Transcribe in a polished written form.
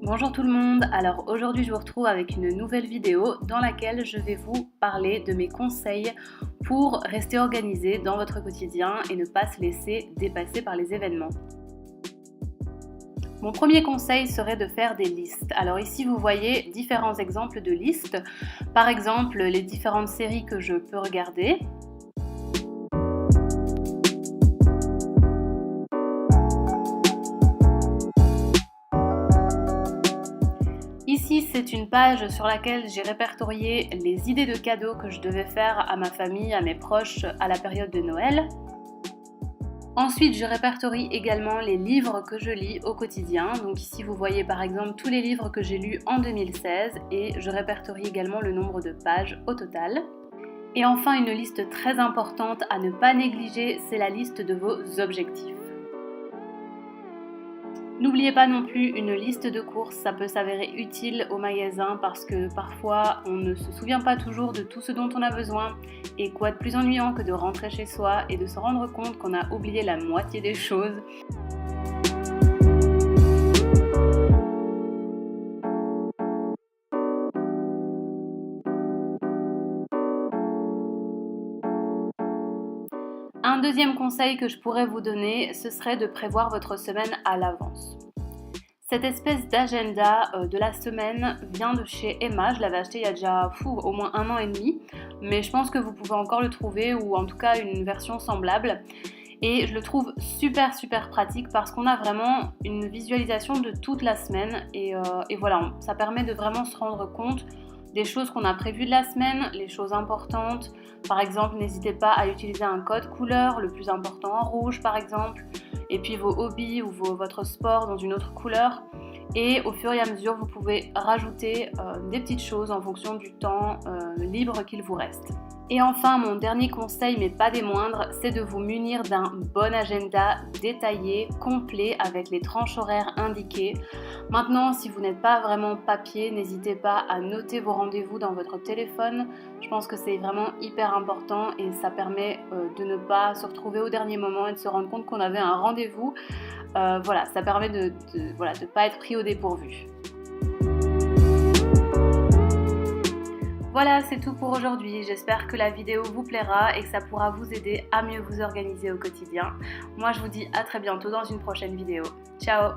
Bonjour tout le monde, alors aujourd'hui je vous retrouve avec une nouvelle vidéo dans laquelle je vais vous parler de mes conseils pour rester organisé dans votre quotidien et ne pas se laisser dépasser par les événements. Mon premier conseil serait de faire des listes. Alors ici vous voyez différents exemples de listes, par exemple les différentes séries que je peux regarder. Ici, c'est une page sur laquelle j'ai répertorié les idées de cadeaux que je devais faire à ma famille, à mes proches à la période de Noël. Ensuite, je répertorie également les livres que je lis au quotidien. Donc ici, vous voyez par exemple tous les livres que j'ai lus en 2016 et je répertorie également le nombre de pages au total. Et enfin, une liste très importante à ne pas négliger, c'est la liste de vos objectifs. N'oubliez pas non plus une liste de courses, ça peut s'avérer utile au magasin parce que parfois on ne se souvient pas toujours de tout ce dont on a besoin et quoi de plus ennuyant que de rentrer chez soi et de se rendre compte qu'on a oublié la moitié des choses. Un deuxième conseil que je pourrais vous donner, ce serait de prévoir votre semaine à l'avance. Cette espèce d'agenda de la semaine vient de chez Emma, je l'avais acheté il y a déjà au moins 1 an et demi, mais je pense que vous pouvez encore le trouver ou en tout cas une version semblable. Et je le trouve super pratique parce qu'on a vraiment une visualisation de toute la semaine et voilà, ça permet de vraiment se rendre compte des choses qu'on a prévues de la semaine, les choses importantes. Par exemple, n'hésitez pas à utiliser un code couleur, le plus important en rouge par exemple, et puis vos hobbies ou votre sport dans une autre couleur. Et au fur et à mesure, vous pouvez rajouter des petites choses en fonction du temps libre qu'il vous reste. Et enfin, mon dernier conseil, mais pas des moindres, c'est de vous munir d'un bon agenda détaillé, complet, avec les tranches horaires indiquées. Maintenant, si vous n'êtes pas vraiment papier, n'hésitez pas à noter vos rendez-vous dans votre téléphone. Je pense que c'est vraiment hyper important et ça permet de ne pas se retrouver au dernier moment et de se rendre compte qu'on avait un rendez-vous. Voilà, ça permet de ne pas être pris au dépourvu. Voilà, c'est tout pour aujourd'hui. J'espère que la vidéo vous plaira et que ça pourra vous aider à mieux vous organiser au quotidien. Moi, je vous dis à très bientôt dans une prochaine vidéo. Ciao!